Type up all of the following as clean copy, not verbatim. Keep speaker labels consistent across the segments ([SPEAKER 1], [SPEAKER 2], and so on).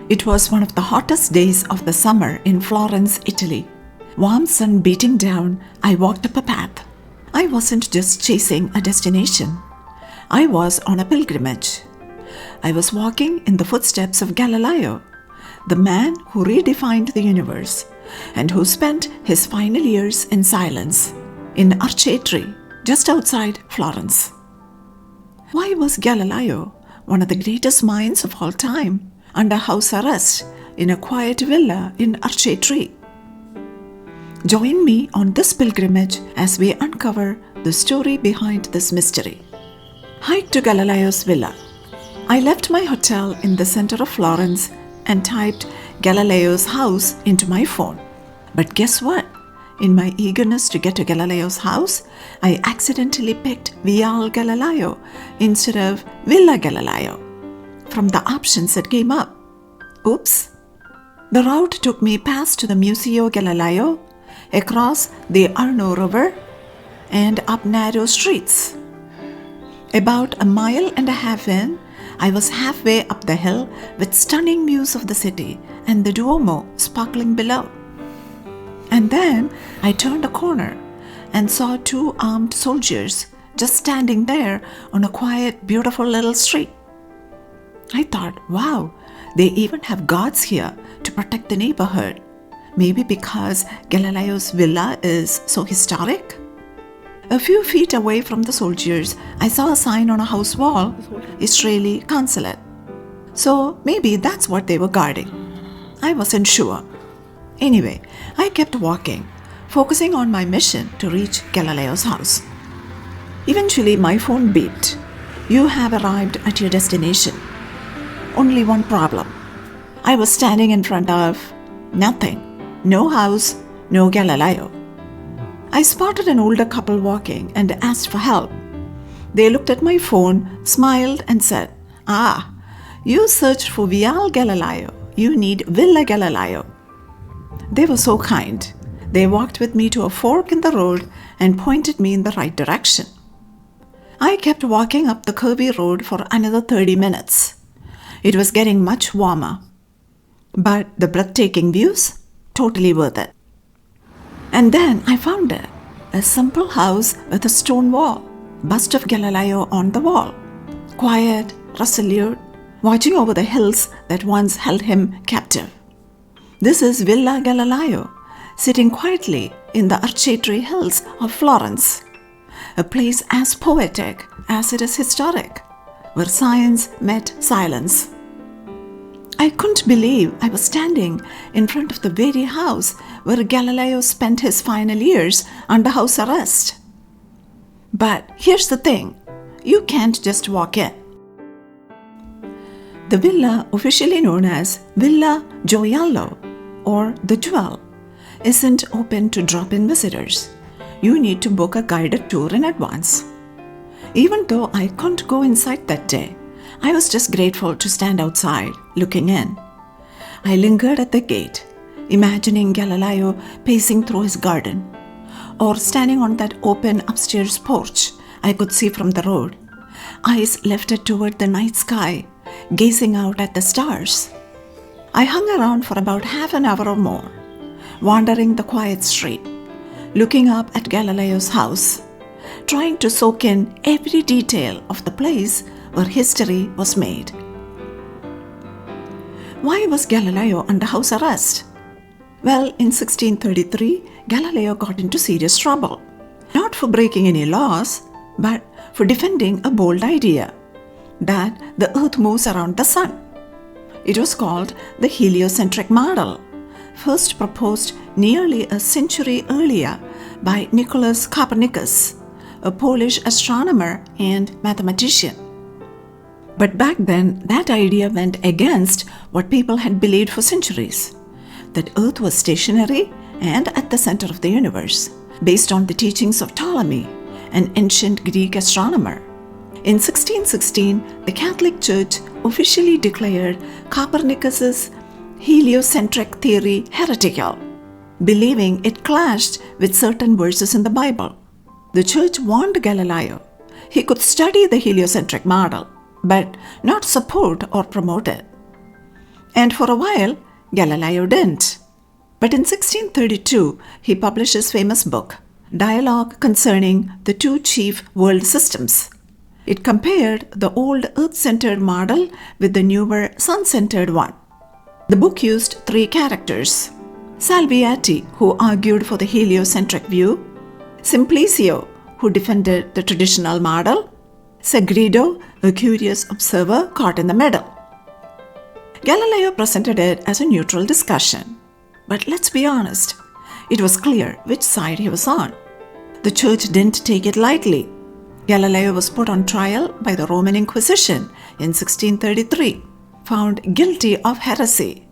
[SPEAKER 1] It was one of the hottest days of the summer in Florence, Italy. Warm sun beating down, I walked up a path. I wasn't just chasing a destination. I was on a pilgrimage. I was walking in the footsteps of Galileo, the man who redefined the universe and who spent his final years in silence in Arcetri, just outside Florence. Why was Galileo, one of the greatest minds of all time, under house arrest in a quiet villa in Arcetri? Join me on this pilgrimage as we uncover the story behind this mystery. Hike to Galileo's villa. I left my hotel in the center of Florence and typed Galileo's house into my phone. But guess what? In my eagerness to get to Galileo's house, I accidentally picked Via Galileo instead of Villa Galileo from the options that came up. Oops! The route took me past the Museo Galileo, across the Arno River, and up narrow streets. About a mile and a half in, I was halfway up the hill with stunning views of the city and the Duomo sparkling below. And then I turned a corner and saw two armed soldiers just standing there on a quiet, beautiful little street. I thought, wow, they even have guards here to protect the neighborhood. Maybe because Galileo's villa is so historic? A few feet away from the soldiers, I saw a sign on a house wall, Israeli consulate. So maybe that's what they were guarding. I wasn't sure. Anyway, I kept walking, focusing on my mission to reach Galileo's house. Eventually, my phone beeped. You have arrived at your destination. Only one problem. I was standing in front of nothing. No house, no Galileo. I spotted an older couple walking and asked for help. They looked at my phone, smiled and said, you searched for Via Galileo. You need Villa Galileo. They were so kind. They walked with me to a fork in the road and pointed me in the right direction. I kept walking up the curvy road for another 30 minutes. It was getting much warmer. But the breathtaking views? Totally worth it. And then I found it. A simple house with a stone wall. Bust of Galileo on the wall. Quiet, resolute, watching over the hills that once held him captive. This is Villa Galileo, sitting quietly in the Arcetri hills of Florence. A place as poetic as it is historic, where science met silence. I couldn't believe I was standing in front of the very house where Galileo spent his final years under house arrest. But here's the thing, you can't just walk in. The villa, officially known as Villa Gioiello or the Jewel, isn't open to drop-in visitors. You need to book a guided tour in advance. Even though I couldn't go inside that day, I was just grateful to stand outside, looking in. I lingered at the gate, imagining Galileo pacing through his garden, or standing on that open upstairs porch I could see from the road, eyes lifted toward the night sky, gazing out at the stars. I hung around for about half an hour or more, wandering the quiet street, looking up at Galileo's house, trying to soak in every detail of the place where history was made. Why was Galileo under house arrest? Well, in 1633, Galileo got into serious trouble. Not for breaking any laws, but for defending a bold idea, that the Earth moves around the Sun. It was called the Heliocentric model, first proposed nearly a century earlier by Nicholas Copernicus, a Polish astronomer and mathematician. But back then, that idea went against what people had believed for centuries, that Earth was stationary and at the center of the universe, based on the teachings of Ptolemy, an ancient Greek astronomer. In 1616, the Catholic Church officially declared Copernicus's heliocentric theory heretical, believing it clashed with certain verses in the Bible. The Church warned Galileo he could study the heliocentric model, but not support or promote it. And for a while, Galileo didn't. But in 1632, he published his famous book, Dialogue Concerning the Two Chief World Systems. It compared the old Earth-centered model with the newer Sun-centered one. The book used three characters: Salviati, who argued for the heliocentric view; Simplicio, who defended the traditional model; Sagredo, a curious observer caught in the middle. Galileo presented it as a neutral discussion. But let's be honest, it was clear which side he was on. The church didn't take it lightly. Galileo was put on trial by the Roman Inquisition in 1633, found guilty of heresy,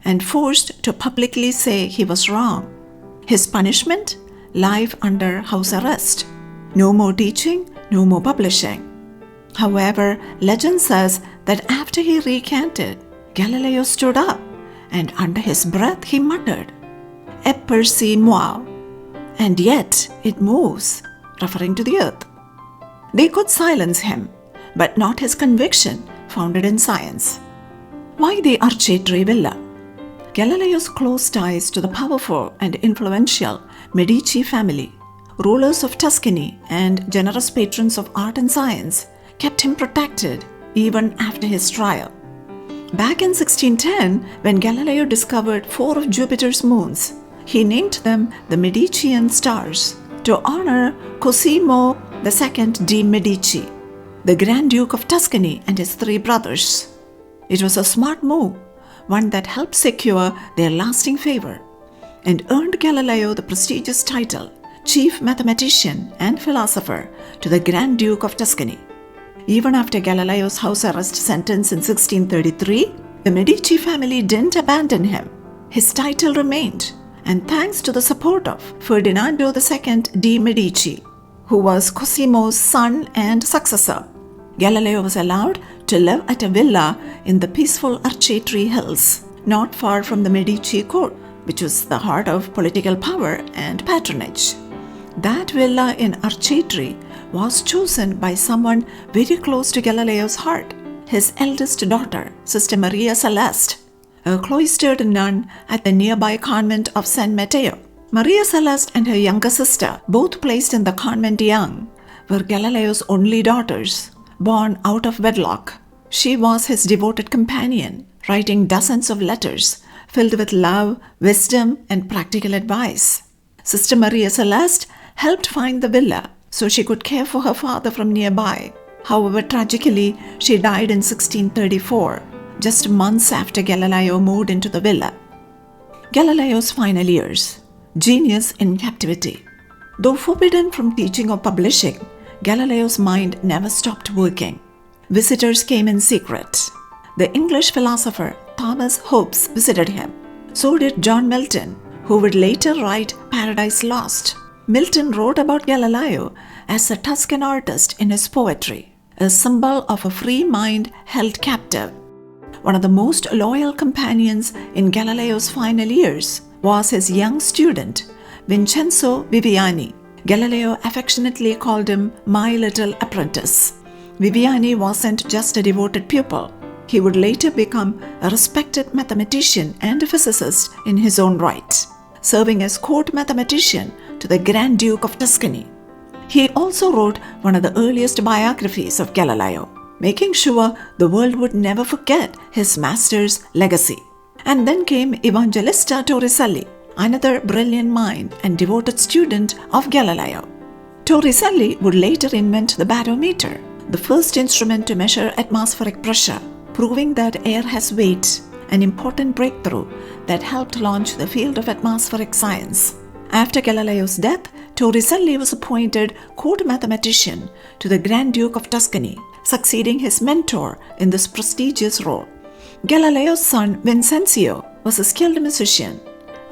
[SPEAKER 1] and forced to publicly say he was wrong. His punishment? Life under house arrest. No more teaching, no more publishing. However, legend says that after he recanted, Galileo stood up, and under his breath he muttered, "Epersi moi," and yet it moves, referring to the earth. They could silence him, but not his conviction founded in science. Why the Arcetri Villa? Galileo's close ties to the powerful and influential Medici family, rulers of Tuscany and generous patrons of art and science, kept him protected even after his trial. Back in 1610, when Galileo discovered 4 of Jupiter's moons, he named them the Medicean stars to honor Cosimo II de' Medici, the Grand Duke of Tuscany and his 3 brothers. It was a smart move, one that helped secure their lasting favor, and earned Galileo the prestigious title Chief Mathematician and Philosopher to the Grand Duke of Tuscany. Even after Galileo's house arrest sentence in 1633, the Medici family didn't abandon him. His title remained, and thanks to the support of Ferdinando II de' Medici, who was Cosimo's son and successor, Galileo was allowed to live at a villa in the peaceful Arcetri Hills, not far from the Medici court, which was the heart of political power and patronage. That villa in Arcetri was chosen by someone very close to Galileo's heart, his eldest daughter, Sister Maria Celeste, a cloistered nun at the nearby convent of San Matteo. Maria Celeste and her younger sister, both placed in the convent young, were Galileo's only daughters, born out of wedlock. She was his devoted companion, writing dozens of letters filled with love, wisdom, and practical advice. Sister Maria Celeste helped find the villa so she could care for her father from nearby. However, tragically, she died in 1634, just months after Galileo moved into the villa. Galileo's final years. Genius in captivity. Though forbidden from teaching or publishing, Galileo's mind never stopped working. Visitors came in secret. The English philosopher Thomas Hobbes visited him. So did John Milton, who would later write Paradise Lost. Milton wrote about Galileo as a Tuscan artist in his poetry, a symbol of a free mind held captive. One of the most loyal companions in Galileo's final years was his young student, Vincenzo Viviani. Galileo affectionately called him "my little apprentice." Viviani wasn't just a devoted pupil. He would later become a respected mathematician and a physicist in his own right, serving as court mathematician to the Grand Duke of Tuscany. He also wrote one of the earliest biographies of Galileo, making sure the world would never forget his master's legacy. And then came Evangelista Torricelli, another brilliant mind and devoted student of Galileo. Torricelli would later invent the barometer, the first instrument to measure atmospheric pressure, proving that air has weight, an important breakthrough that helped launch the field of atmospheric science. After Galileo's death, Torricelli was appointed court mathematician to the Grand Duke of Tuscany, succeeding his mentor in this prestigious role. Galileo's son Vincenzo was a skilled musician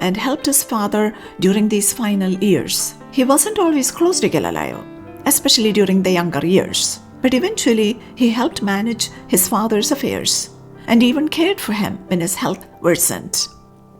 [SPEAKER 1] and helped his father during these final years. He wasn't always close to Galileo, especially during the younger years, but eventually he helped manage his father's affairs and even cared for him when his health worsened.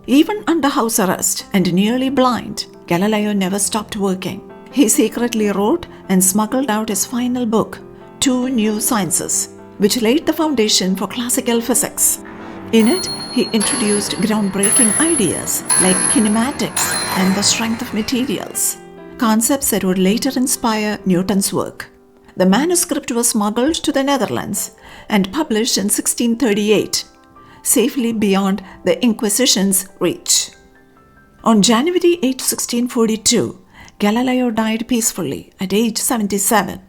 [SPEAKER 1] Even under house arrest and nearly blind, Galileo never stopped working. He secretly wrote and smuggled out his final book, Two New Sciences, which laid the foundation for classical physics. In it, he introduced groundbreaking ideas like kinematics and the strength of materials, concepts that would later inspire Newton's work. The manuscript was smuggled to the Netherlands and published in 1638, safely beyond the Inquisition's reach. On January 8, 1642, Galileo died peacefully at age 77.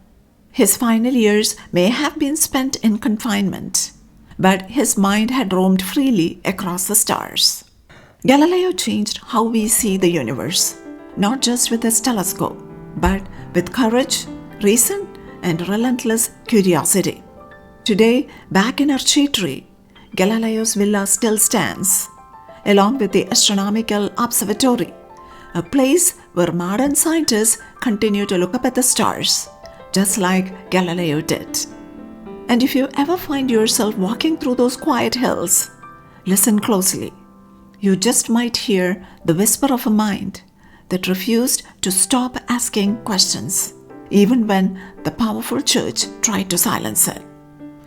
[SPEAKER 1] His final years may have been spent in confinement, but his mind had roamed freely across the stars. Galileo changed how we see the universe, not just with his telescope, but with courage, reason, and relentless curiosity. Today, back in Arcetri, Galileo's villa still stands, along with the Astronomical Observatory, a place where modern scientists continue to look up at the stars, just like Galileo did. And if you ever find yourself walking through those quiet hills, listen closely. You just might hear the whisper of a mind that refused to stop asking questions, even when the powerful church tried to silence it.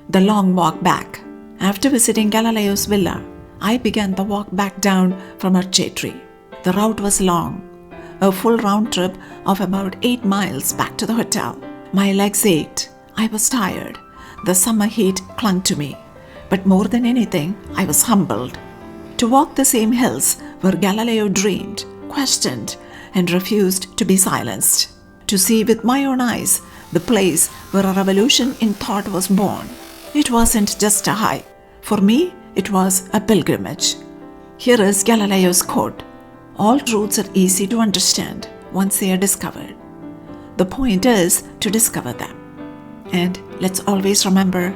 [SPEAKER 1] The long walk back. After visiting Galileo's villa, I began the walk back down from Arcetri. The route was long, a full round trip of about 8 miles back to the hotel. My legs ached. I was tired. The summer heat clung to me. But more than anything, I was humbled. To walk the same hills where Galileo dreamed, questioned, and refused to be silenced. To see with my own eyes the place where a revolution in thought was born. It wasn't just a hike. For me, it was a pilgrimage. Here is Galileo's quote: "All truths are easy to understand once they are discovered. The point is to discover them. And let's always remember,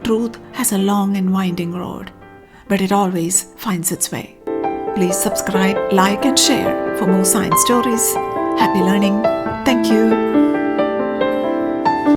[SPEAKER 1] truth has a long and winding road, but it always finds its way." Please subscribe, like, and share for more science stories. Happy learning. Thank you.